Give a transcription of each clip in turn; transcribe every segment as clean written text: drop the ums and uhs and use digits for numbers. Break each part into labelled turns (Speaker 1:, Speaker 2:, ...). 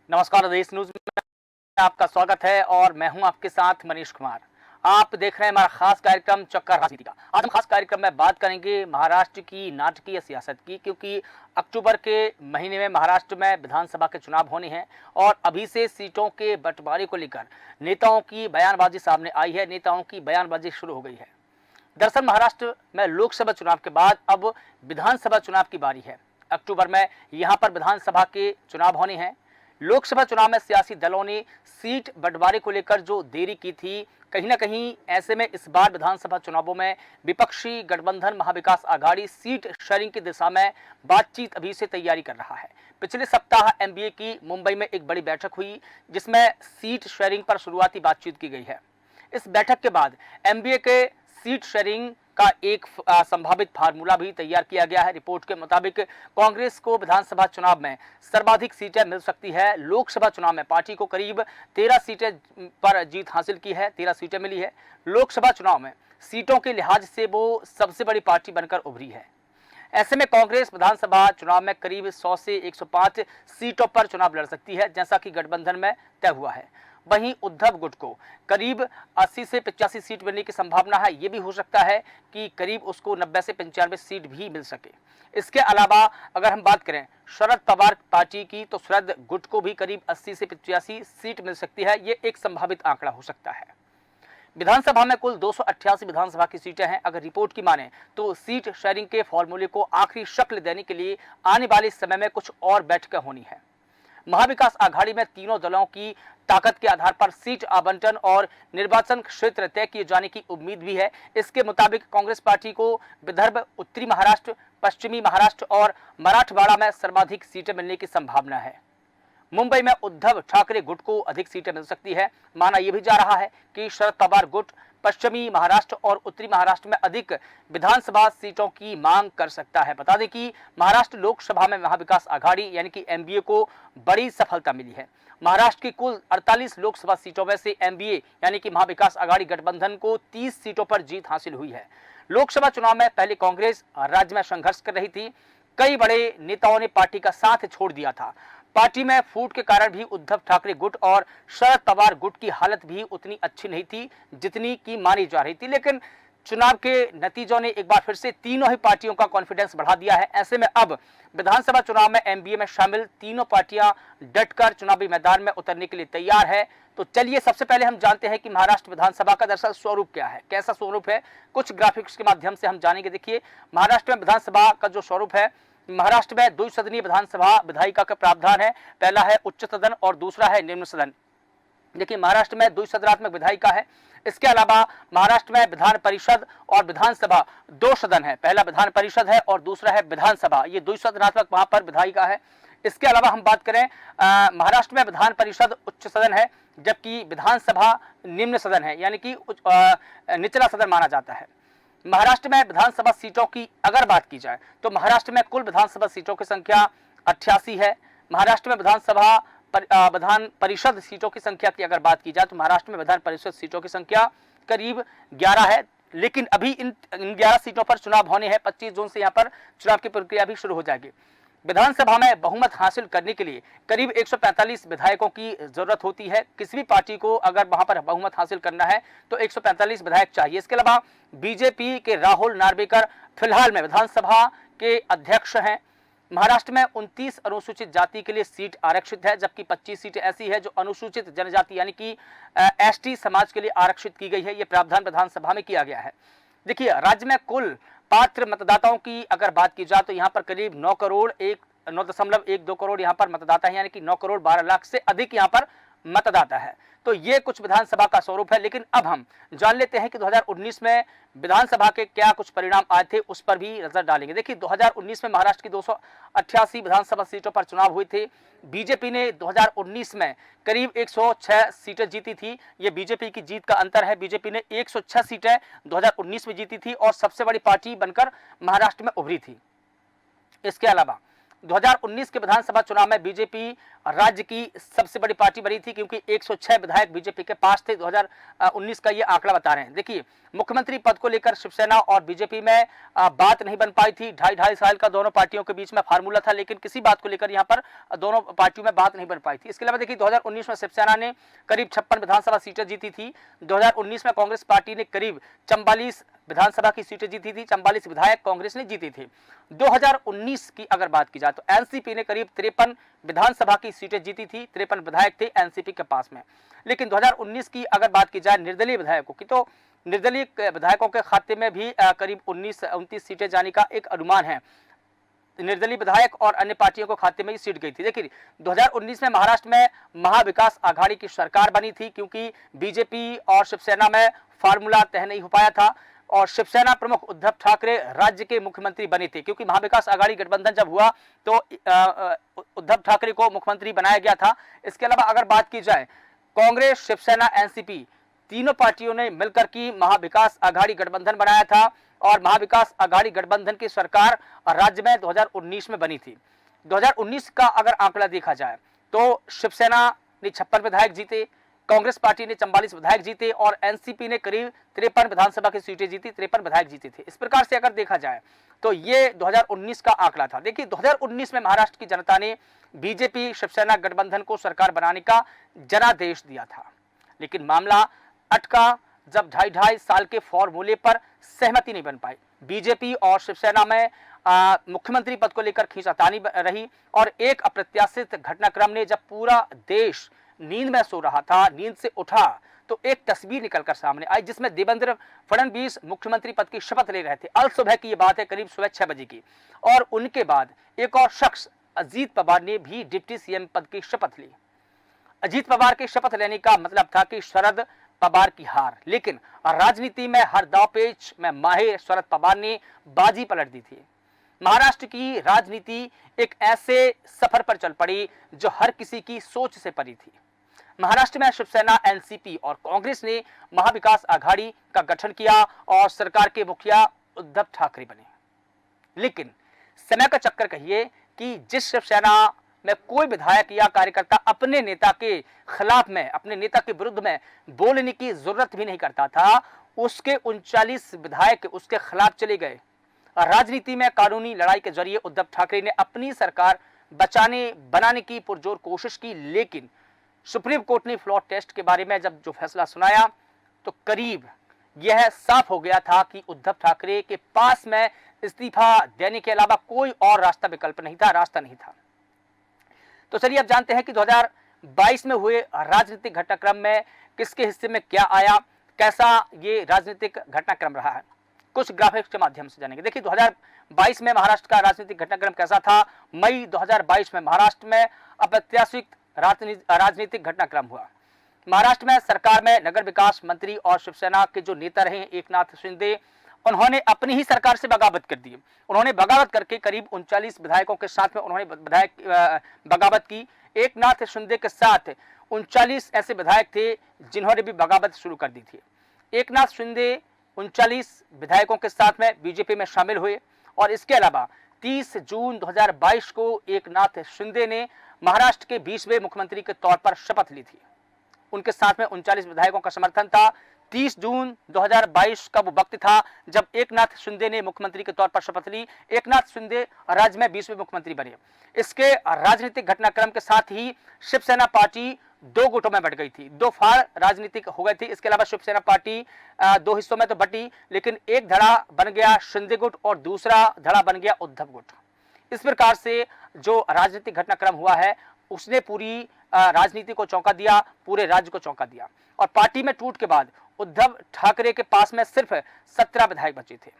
Speaker 1: नमस्कार, देश न्यूज में आपका स्वागत है और मैं हूं आपके साथ मनीष कुमार। आप देख रहे हैं हमारा खास कार्यक्रम चक्कर राजनीति का। आज हम खास कार्यक्रम में बात करेंगे महाराष्ट्र की नाटकीय सियासत की, क्योंकि अक्टूबर के महीने में महाराष्ट्र में विधानसभा के चुनाव होने हैं और अभी से सीटों के बंटवारे को लेकर नेताओं की बयानबाजी सामने आई है। नेताओं की बयानबाजी शुरू हो गई है। दरअसल महाराष्ट्र में लोकसभा चुनाव के बाद अब विधानसभा चुनाव की बारी है। अक्टूबर में यहाँ पर विधानसभा के चुनाव होने हैं। लोकसभा चुनाव में सियासी दलों ने सीट बंटवारे को लेकर जो देरी की थी, कहीं ना कहीं ऐसे में इस बार विधानसभा चुनावों में विपक्षी गठबंधन महाविकास आघाड़ी सीट शेयरिंग की दिशा में बातचीत अभी से तैयारी कर रहा है। पिछले सप्ताह एमबीए की मुंबई में एक बड़ी बैठक हुई, जिसमें सीट शेयरिंग पर शुरुआती बातचीत की गई है। इस बैठक के बाद एमबीए के सीट शेयरिंग का एक संभावित फार्मूला भी तैयार किया गया है। रिपोर्ट के मुताबिक कांग्रेस को विधानसभा चुनाव में सर्वाधिक सीटें मिल सकती है। लोकसभा चुनाव में पार्टी को करीब 13 सीटें पर जीत हासिल की है, 13 सीटें मिली है। लोकसभा चुनाव में सीटों के लिहाज से वो सबसे बड़ी पार्टी बनकर उभरी है। ऐसे में कांग्रेस विधानसभा चुनाव में करीब 100 से 105 सीटों पर चुनाव लड़ सकती है, जैसा कि गठबंधन में तय हुआ है। वहीं उद्धव गुट को करीब 80 से 85 सीट मिलने की संभावना है। ये भी हो सकता है कि करीब उसको 90 से 95 सीट भी मिल सके। इसके अलावा अगर हम बात करें शरद पवार पार्टी की, तो शरद गुट को भी करीब 80 से 85 सीट मिल सकती है। ये एक संभावित आंकड़ा हो सकता है। विधानसभा में कुल 288 विधानसभा की सीटें हैं। अगर रिपोर्ट की माने तो सीट शेयरिंग के फॉर्मूले को आखिरी शक्ल देने के लिए आने वाले समय में कुछ और बैठकें होनी है। महाविकास आघाड़ी में तीनों दलों की ताकत के आधार पर सीट आवंटन और निर्वाचन क्षेत्र तय किए जाने की उम्मीद भी है। इसके मुताबिक कांग्रेस पार्टी को विदर्भ, उत्तरी महाराष्ट्र, पश्चिमी महाराष्ट्र और मराठवाड़ा में सर्वाधिक सीटें मिलने की संभावना है। मुंबई में उद्धव ठाकरे गुट को अधिक सीटें मिल सकती है। माना यह भी जा रहा है कि शरद पवार गुट पश्चिमी महाराष्ट्र और उत्तरी महाराष्ट्र में अधिक विधानसभा सीटों की मांग कर सकता है। बता दें कि महाराष्ट्र लोकसभा में महाविकास आघाड़ी यानी कि एमबीए को बड़ी सफलता मिली है। महाराष्ट्र की कुल 48 लोकसभा सीटों में से एमबीए यानी कि महाविकास आघाड़ी गठबंधन को 30 सीटों पर जीत हासिल हुई है। लोकसभा चुनाव में पहले कांग्रेस राज्य में संघर्ष कर रही थी। कई बड़े नेताओं ने पार्टी का साथ छोड़ दिया था। पार्टी में फूट के कारण भी उद्धव ठाकरे गुट और शरद पवार गुट की हालत भी उतनी अच्छी नहीं थी जितनी की मानी जा रही थी। लेकिन चुनाव के नतीजों ने एक बार फिर से तीनों ही पार्टियों का कॉन्फिडेंस बढ़ा दिया है। ऐसे में अब विधानसभा चुनाव में एमबीए में शामिल तीनों पार्टियां डटकर चुनावी मैदान में उतरने के लिए तैयार है। तो चलिए सबसे पहले हम जानते हैं कि महाराष्ट्र विधानसभा का दरअसल स्वरूप क्या है, कैसा स्वरूप है। कुछ ग्राफिक्स के माध्यम से हम जानेंगे। देखिए, महाराष्ट्र में विधानसभा का जो स्वरूप है, महाराष्ट्र में द्विसदनीय विधानसभा विधायिका का प्रावधान है। पहला है उच्च सदन और दूसरा है निम्न सदन। देखिए, महाराष्ट्र में द्विसदनात्मक विधायिका है। इसके अलावा महाराष्ट्र में विधान परिषद और विधानसभा दो सदन है। पहला विधान परिषद है और दूसरा है विधानसभा। ये द्विसदनात्मक वहां पर विधायिका है। इसके अलावा हम बात करें महाराष्ट्र में विधान परिषद उच्च सदन है, जबकि विधानसभा निम्न सदन है, यानी कि निचला सदन माना जाता है। महाराष्ट्र में विधानसभा सीटों की अगर बात की जाए तो महाराष्ट्र में कुल विधानसभा सीटों की संख्या 88 है। महाराष्ट्र में विधान परिषद सीटों की संख्या की अगर बात की जाए तो महाराष्ट्र में विधान परिषद सीटों की संख्या करीब 11 है। लेकिन अभी इन 11 सीटों पर चुनाव होने हैं। 25 जून से यहाँ पर चुनाव की प्रक्रिया भी शुरू हो जाएगी। विधानसभा में बहुमत हासिल करने के लिए करीब 145 विधायकों की जरूरत होती है। किसी भी पार्टी को अगर वहां पर बहुमत हासिल करना है तो 145 विधायक चाहिए। इसके अलावा बीजेपी के राहुल नार्वेकर फिलहाल में विधानसभा के अध्यक्ष हैं। महाराष्ट्र में 29 अनुसूचित जाति के लिए सीट आरक्षित है, जबकि 25 सीटें ऐसी है जो अनुसूचित जनजाति यानी कि एसटी समाज के लिए आरक्षित की गई है। यह प्रावधान विधानसभा में किया गया है। देखिए, राज्य में कुल पात्र मतदाताओं की अगर बात की जाए तो यहाँ पर करीब 9.12 करोड़ यहाँ पर मतदाता है, यानी कि 9 करोड़ 12 लाख से अधिक यहाँ पर मतदाता है। तो ये कुछ विधानसभा का स्वरूप है। लेकिन अब हम जान लेते हैं कि 2019 में विधानसभा के क्या कुछ परिणाम आए थे, उस पर भी नजर डालेंगे। देखिए, 2019 में महाराष्ट्र की 288 विधानसभा सीटों पर चुनाव हुए थे। बीजेपी ने 2019 में करीब 106 सीटें जीती थी। ये बीजेपी की जीत का अंतर है। बीजेपी ने 106 सीटें 2019 में जीती थी और सबसे बड़ी पार्टी बनकर महाराष्ट्र में उभरी थी। इसके अलावा 2019 के विधानसभा चुनाव में बीजेपी राज्य की सबसे बड़ी पार्टी बनी थी, क्योंकि 106 विधायक बीजेपी के पास थे। 2019 का ये आंकड़ा बता रहे हैं। देखिए, मुख्यमंत्री पद को लेकर शिवसेना और बीजेपी में बात नहीं बन पाई थी। ढाई साल का दोनों पार्टियों के बीच में फार्मूला था, लेकिन किसी बात को लेकर यहाँ पर दोनों पार्टियों में बात नहीं बन पाई थी। इसके अलावा देखिए, 2019 में शिवसेना ने करीब 56 विधानसभा सीटें जीती थी। 2019 में कांग्रेस पार्टी ने करीब 44 विधानसभा की सीटें जीती थी। 44 विधायक कांग्रेस ने जीती थी। 2019 की अगर बात की जाए तो एनसीपी ने करीब 53 विधानसभा की सीटें जीती थी। 53 विधायक थे एनसीपी के पास में। लेकिन 2019 की अगर बात की जाए निर्दलीय विधायकों की, तो निर्दलीय विधायकों के खाते में भी करीब 29 सीटें जाने का एक अनुमान है। निर्दलीय विधायक और अन्य पार्टियों को खाते में ही सीट गई थी। देखिए, 2019 में महाराष्ट्र में महाविकास आघाड़ी की सरकार बनी थी, क्योंकि बीजेपी और शिवसेना में फार्मूला तय नहीं हो पाया था और शिवसेना प्रमुख उद्धव ठाकरे राज्य के मुख्यमंत्री बने थे। क्योंकि महाविकास आघाड़ी गठबंधन जब हुआ तो उद्धव ठाकरे को मुख्यमंत्री बनाया गया था। इसके अलावा अगर बात की जाए, कांग्रेस, शिवसेना, एनसीपी तीनों पार्टियों ने मिलकर की महाविकास आघाड़ी गठबंधन बनाया था और महाविकास आघाड़ी गठबंधन की सरकार राज्य में 2019 में बनी थी। 2019 का अगर आंकड़ा देखा जाए तो शिवसेना ने 56 विधायक जीते, कांग्रेस पार्टी ने 44 विधायक जीते और एनसीपी ने करीब 53 विधानसभा की सीटें जीती, 53 विधायक जीते थे। इस प्रकार से अगर देखा जाए तो ये 2019 का आंकड़ा था। देखिए, 2019 में महाराष्ट्र की जनता ने बीजेपी शिवसेना गठबंधन को सरकार बनाने का जनादेश दिया था, लेकिन मामला अटका जब ढाई साल के फॉर्मूले पर सहमति नहीं बन पाई। बीजेपी और शिवसेना में मुख्यमंत्री पद को लेकर खींचातानी रही और एक अप्रत्याशित घटनाक्रम ने, जब पूरा देश नींद में सो रहा था, नींद से उठा तो एक तस्वीर निकलकर सामने आई जिसमें देवेंद्र फडणवीस मुख्यमंत्री पद की शपथ ले रहे थे। अल सुबह की ये बात है, करीब सुबह 6 बजे की। और उनके बाद एक और शख्स अजीत पवार ने भी डिप्टी सीएम पद की शपथ ली। अजीत पवार के शपथ लेने का मतलब था कि शरद पवार की हार, लेकिन राजनीति में हर दांवपेच में माहिर शरद पवार ने बाजी पलट दी थी। महाराष्ट्र की राजनीति एक ऐसे सफर पर चल पड़ी जो हर किसी की सोच से परी थी। महाराष्ट्र में शिवसेना, एनसीपी और कांग्रेस ने महाविकास आघाड़ी का गठन किया और सरकार के मुखिया उद्धव ठाकरे बने। लेकिन समय का चक्कर कहिए कि जिस शिवसेना में कोई विधायक या कार्यकर्ता अपने नेता के खिलाफ में, अपने नेता के विरुद्ध में बोलने की जरूरत भी नहीं करता था, उसके 39 विधायक उसके खिलाफ चले गए। राजनीति में कानूनी लड़ाई के जरिए उद्धव ठाकरे ने अपनी सरकार बनाने की पुरजोर कोशिश की, लेकिन सुप्रीम कोर्ट ने फ्लॉ टेस्ट के बारे में जब जो फैसला सुनाया तो करीब यह साफ हो गया था कि उद्धव ठाकरे के पास में इस्तीफा देने के अलावा कोई और रास्ता नहीं था। तो चलिए अब जानते हैं कि 2022 में हुए राजनीतिक घटनाक्रम में किसके हिस्से में क्या आया, कैसा ये राजनीतिक घटनाक्रम रहा है, कुछ ग्राफिक्स के माध्यम से जानेंगे। देखिए, 2022 में महाराष्ट्र का राजनीतिक घटनाक्रम कैसा था। मई 2022 में महाराष्ट्र में अप्रत्याशित राजनीतिक घटनाक्रम हुआ। महाराष्ट्र में सरकार में नगर विकास मंत्री और शिवसेना के जो नेता रहे एकनाथ शिंदे, उन्होंने अपनी ही सरकार से बगावत कर दी। उन्होंने बगावत करके करीब 39 विधायकों के साथ में उन्होंने बगावत की। एकनाथ शिंदे के साथ 39 ऐसे विधायक थे जिन्होंने भी बगावत शुरू कर दी थी। एकनाथ शिंदे 39 विधायकों के साथ में बीजेपी में शामिल हुए और इसके अलावा 30 जून 2022 को एकनाथ शिंदे ने महाराष्ट्र के 20वें मुख्यमंत्री के तौर पर शपथ ली थी। उनके साथ में 39 विधायकों का समर्थन था। 30 जून 2022 का वो वक्त था जब एकनाथ शिंदे ने मुख्यमंत्री के तौर पर शपथ ली। एकनाथ शिंदे राज्य में 20वें मुख्यमंत्री बने। इसके राजनीतिक घटनाक्रम के साथ ही शिवसेना पार्टी दो गुटों में बट गई थी, दो फाड़ राजनीतिक हो गए थे। इसके अलावा शिवसेना पार्टी दो हिस्सों में तो बटी, लेकिन एक धड़ा बन गया शिंदे गुट और दूसरा धड़ा बन गया उद्धव गुट। इस प्रकार से जो राजनीतिक घटनाक्रम हुआ है उसने पूरी राजनीति को चौंका दिया, पूरे राज्य को चौंका दिया। और पार्टी में टूट के बाद उद्धव ठाकरे के पास में सिर्फ 17 विधायक बचे थे।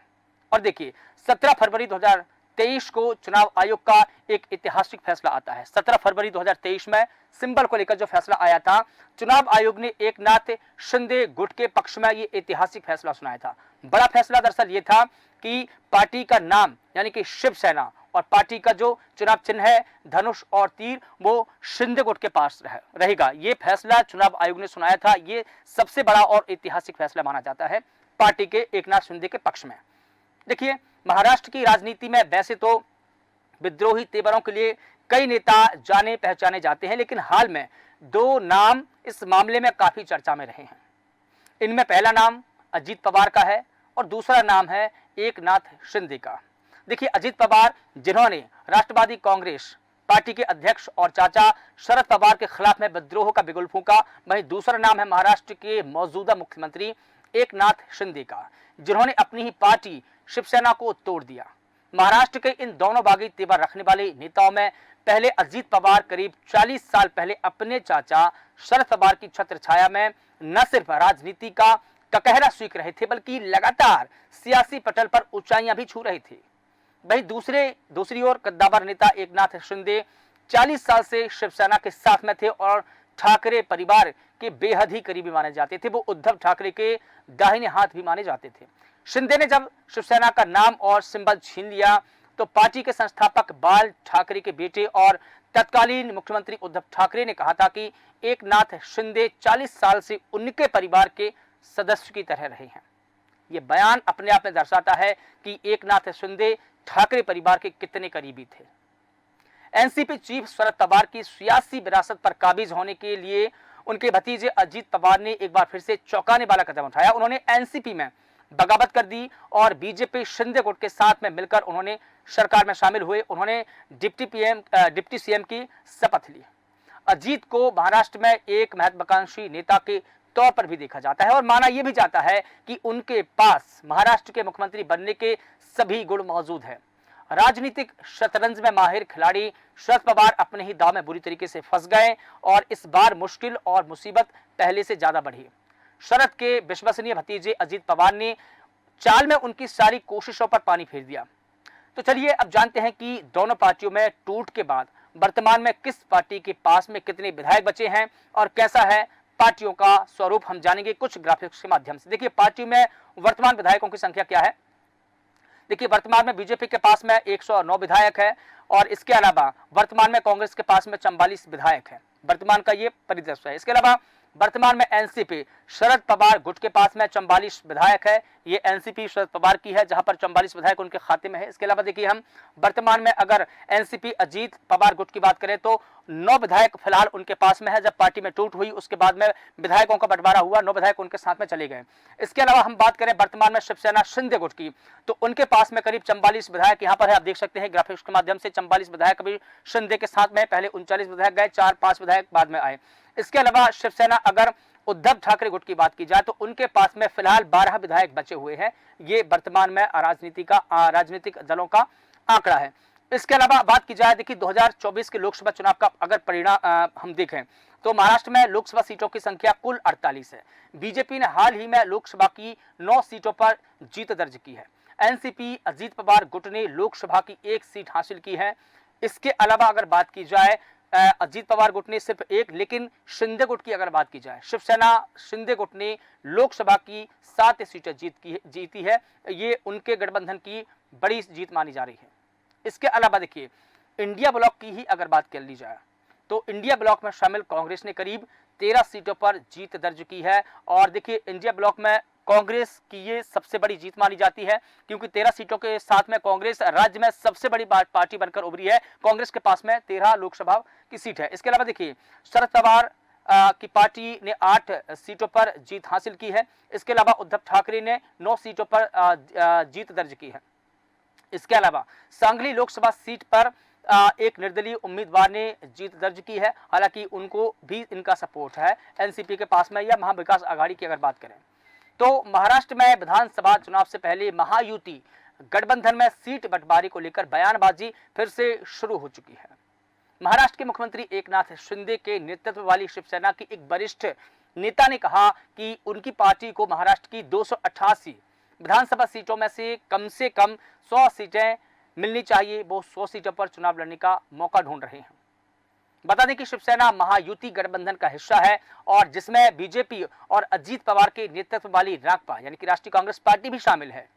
Speaker 1: और देखिए, 17 फरवरी 2023 को चुनाव आयोग का एक ऐतिहासिक फैसला आता है। 17 फरवरी 2023 में सिंबल को लेकर जो फैसला आया था, चुनाव आयोग ने एकनाथ शिंदे गुट के पक्ष में ये ऐतिहासिक फैसला सुनाया था। बड़ा फैसला दरअसल ये था कि पार्टी का नाम यानी कि शिवसेना और पार्टी का जो चुनाव चिन्ह है धनुष और तीर वो शिंदे गुट के पास रहेगा। ये फैसला चुनाव आयोग ने सुनाया था। ये सबसे बड़ा और ऐतिहासिक फैसला माना जाता है पार्टी के एकनाथ शिंदे के पक्ष में। देखिए, महाराष्ट्र की राजनीति में वैसे तो विद्रोही तेवरों के लिए कई नेता जाने पहचाने जाते हैं, लेकिन हाल में दो नाम इस मामले में काफी चर्चा में रहे हैं। इनमें पहला नाम अजीत पवार का है और दूसरा नाम है एकनाथ शिंदे का। देखिए, अजीत पवार जिन्होंने राष्ट्रवादी कांग्रेस पार्टी के अध्यक्ष और चाचा शरद पवार के खिलाफ में विद्रोह का बिगुल फूंका, वहीं दूसरा नाम है महाराष्ट्र के मौजूदा मुख्यमंत्री एकनाथ शिंदे का, जिन्होंने अपनी ही पार्टी शिवसेना को तोड़ दिया। महाराष्ट्र के इन दोनों बागी तेवर रखने वाले नेताओं में पहले अजीत पवार करीब 40 साल पहले अपने चाचा शरद पवार की छत्र छाया में न सिर्फ राजनीति का ककहरा सीख रहे थे, बल्कि लगातार सियासी पटल पर ऊंचाइयां भी छू रहे थे। वहीं दूसरी ओर कद्दावर नेता एकनाथ शिंदे 40 साल से शिवसेना के साथ में थे और ठाकरे परिवार के बेहद ही करीबी माने जाते थे। वो उद्धव ठाकरे के दाहिने हाथ भी माने जाते थे। शिंदे ने जब शिवसेना का नाम और सिंबल छीन लिया तो पार्टी के संस्थापक बाल ठाकरे के बेटे और तत्कालीन मुख्यमंत्री उद्धव ठाकरे ने कहा था कि एकनाथ शिंदे 40 साल से उनके परिवार के सदस्य की तरह रहे हैं। यह बयान अपने आप में दर्शाता है कि एकनाथ शिंदे ठाकरे परिवार के कितने करीबी थे। एनसीपी चीफ शरद पवार की सियासी विरासत पर काबिज होने के लिए उनके भतीजे अजीत पवार ने एक बार फिर से चौंकाने वाला कदम उठाया। उन्होंने एनसीपी में बगावत कर दी और बीजेपी शिंदे गुट के साथ में मिलकर उन्होंने सरकार में शामिल हुए। उन्होंने डिप्टी सीएम की शपथ ली। अजीत को महाराष्ट्र में एक महत्वाकांक्षी नेता के तौर पर भी देखा जाता है और माना यह भी जाता है कि उनके पास महाराष्ट्र के मुख्यमंत्री बनने के सभी गुण मौजूद हैं। राजनीतिक शतरंज में माहिर खिलाड़ी शरद पवार अपने ही दांव में बुरी तरीके से फंस गए और इस बार मुश्किल और मुसीबत पहले से ज्यादा बढ़ी। शरद के विश्वसनीय भतीजे अजीत पवार ने चाल में उनकी सारी कोशिशों पर पानी फेर दिया। तो चलिए अब जानते हैं कि दोनों पार्टियों में टूट के बाद वर्तमान में किस पार्टी के पास में कितने विधायक बचे हैं और कैसा है पार्टियों का स्वरूप, हम जानेंगे कुछ ग्राफिक्स के माध्यम से। देखिए, पार्टी में वर्तमान विधायकों की संख्या क्या है। देखिए, वर्तमान में बीजेपी के पास में 109 विधायक है और इसके अलावा वर्तमान में कांग्रेस के पास में 44 विधायक है। वर्तमान का ये परिदृश्य है। इसके अलावा वर्तमान में एनसीपी शरद पवार गुट के पास में 44 विधायक है। ये एनसीपी शरद पवार की है, जहां पर 44 विधायक उनके खाते में है। इसके अलावा देखिए, हम वर्तमान में अगर एनसीपी अजीत पवार गुट की बात करें तो 9 विधायक फिलहाल उनके पास में है। जब पार्टी में टूट हुई उसके बाद में विधायकों का बंटवारा हुआ, 9 विधायक उनके साथ में चले गए। इसके अलावा हम बात करें वर्तमान में शिवसेना शिंदे गुट की, तो उनके पास में करीब 44 विधायक यहाँ पर है। आप देख सकते हैं ग्राफिक्स के माध्यम से 44 विधायक अभी शिंदे के साथ में, पहले 39 विधायक गए, 4-5 विधायक बाद में आए। इसके अलावा शिवसेना अगर उद्धव ठाकरे गुट की बात की जाए तो उनके पास में फिलहाल 12 विधायक बचे हुए हैं। ये वर्तमान में राजनीतिक दलों का आंकड़ा है। इसके अलावा बात की जाए, देखिए 2024 के लोकसभा चुनाव का अगर परिणाम हम देखें तो महाराष्ट्र में लोकसभा सीटों की संख्या कुल 48 है। बीजेपी ने हाल ही में लोकसभा की 9 सीटों पर जीत दर्ज की है। एनसीपी अजीत पवार गुट ने लोकसभा की 1 सीट हासिल की है। इसके अलावा अगर बात की जाए अजीत पवार गुट ने सिर्फ 1, लेकिन शिंदे गुट की अगर बात की जाए, शिवसेना शिंदे गुट ने लोकसभा की 7 सीटें जीती है। ये उनके गठबंधन की बड़ी जीत मानी जा रही है। इसके अलावा देखिए, इंडिया ब्लॉक की ही अगर बात कर ली जाए तो इंडिया ब्लॉक में शामिल कांग्रेस ने करीब 13 सीटों पर जीत दर्ज की है। और देखिए, इंडिया ब्लॉक में कांग्रेस की ये सबसे बड़ी जीत मानी जाती है, क्योंकि 13 सीटों के साथ में कांग्रेस राज्य में सबसे बड़ी पार्टी बनकर उभरी है। कांग्रेस के पास में 13 लोकसभा की सीट है। इसके अलावा देखिए, शरद पवार की पार्टी ने 8 सीटों पर जीत हासिल की है। इसके अलावा उद्धव ठाकरे ने 9 सीटों पर जीत दर्ज की है। इसके अलावा सांगली लोकसभा सीट पर एक निर्दलीय उम्मीदवार ने जीत दर्ज की है। हालांकि उनको भी इनका सपोर्ट है एनसीपी के पास में या महाविकास आघाड़ी की अगर बात करें तो। महाराष्ट्र में विधानसभा चुनाव से पहले महायुति गठबंधन में सीट बंटवारे को लेकर बयानबाजी फिर से शुरू हो चुकी है। महाराष्ट्र के मुख्यमंत्री एकनाथ शिंदे के नेतृत्व वाली शिवसेना की एक वरिष्ठ नेता ने कहा कि उनकी पार्टी को महाराष्ट्र की 288 विधानसभा सीटों में से कम 100 सीटें मिलनी चाहिए। वो 100 सीटों पर चुनाव लड़ने का मौका ढूंढ रहे हैं। बता दें कि शिवसेना महायुति गठबंधन का हिस्सा है और जिसमें बीजेपी और अजीत पवार के नेतृत्व वाली राकपा यानी कि राष्ट्रीय कांग्रेस पार्टी भी शामिल है।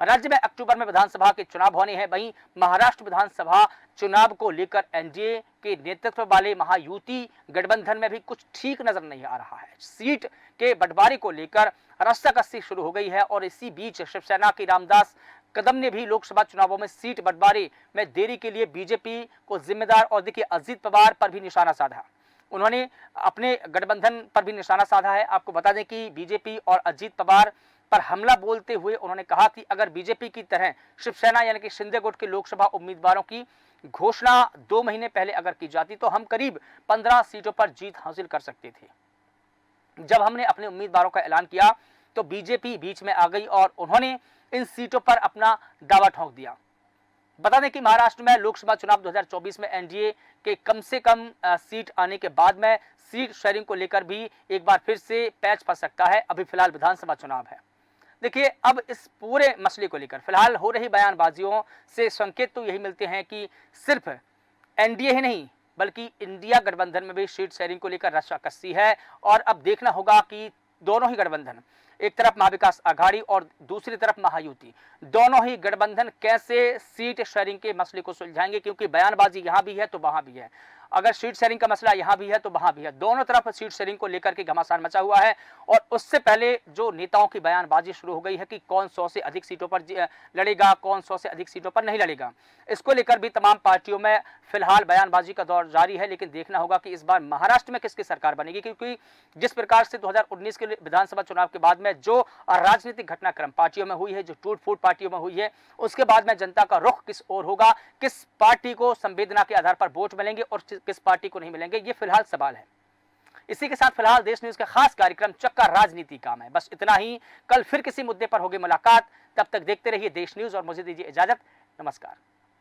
Speaker 1: राज्य में अक्टूबर में विधानसभा के चुनाव होने हैं। वहीं महाराष्ट्र विधानसभा चुनाव को लेकर एनडीए के नेतृत्व वाले महायुति गठबंधन में भी कुछ ठीक नजर नहीं आ रहा है। सीट के बंटवारे को लेकर रस्साकसी शुरू हो गई है और इसी बीच शिवसेना की रामदास कदम ने भी लोकसभा चुनावों में सीट बंटवारे में देरी के लिए बीजेपी को जिम्मेदार और देखिए अजित पवार पर भी निशाना साधा। उन्होंने अपने गठबंधन पर भी निशाना साधा है। आपको बता दें कि बीजेपी और अजित पवार पर हमला बोलते हुए उन्होंने कहा कि अगर बीजेपी की तरह शिवसेना यानी कि शिंदे गुट के लोकसभा उम्मीदवारों की घोषणा 2 महीने पहले अगर की जाती तो हम करीब 15 सीटों पर जीत हासिल कर सकते थे। जब हमने अपने उम्मीदवारों का ऐलान किया तो बीजेपी बीच में आ गई और उन्होंने इन सीटों पर अपना दावा ठोक दिया। बता दें कि महाराष्ट्र में लोकसभा चुनाव 2024 में एनडीए के कम से कम सीट आने के बाद में सीट शेयरिंग को लेकर भी एक बार फिर से पैच फंस सकता है। अभी फिलहाल विधानसभा चुनाव है। देखिए, अब इस पूरे मसले को लेकर फिलहाल हो रही बयानबाजियों से संकेत तो यही मिलते हैं कि सिर्फ एनडीए ही नहीं बल्कि इंडिया गठबंधन में भी सीट शेयरिंग को लेकर रस्साकसी है। और अब देखना होगा कि दोनों ही गठबंधन, एक तरफ महाविकास आघाड़ी और दूसरी तरफ महायुति, दोनों ही गठबंधन कैसे सीट शेयरिंग के मसले को सुलझाएंगे, क्योंकि बयानबाजी यहां भी है तो वहां भी है। अगर सीट शेयरिंग का मसला यहां भी है तो वहां भी है। दोनों तरफ सीट शेयरिंग को लेकर के घमासान मचा हुआ है। और उससे पहले जो नेताओं की बयानबाजी शुरू हो गई है कि कौन 100 से अधिक सीटों पर लड़ेगा, कौन 100 से अधिक सीटों पर नहीं लड़ेगा, इसको लेकर भी तमाम पार्टियों में फिलहाल बयानबाजी का दौर जारी है। लेकिन देखना होगा कि इस बार महाराष्ट्र में किसकी सरकार बनेगी, क्योंकि जिस प्रकार से 2019 के विधानसभा चुनाव के बाद में जो राजनीतिक घटनाक्रम पार्टियों में हुई है, जो टूट फूट पार्टियों में हुई है, उसके बाद में जनता का रुख किस ओर होगा, किस पार्टी को संवेदना के आधार पर वोट मिलेंगे और किस पार्टी को नहीं मिलेंगे, ये फिलहाल सवाल है। इसी के साथ फिलहाल देश न्यूज का खास कार्यक्रम चक्का राजनीति का है बस इतना ही। कल फिर किसी मुद्दे पर होगी मुलाकात। तब तक देखते रहिए देश न्यूज और मुझे दीजिए इजाजत। नमस्कार।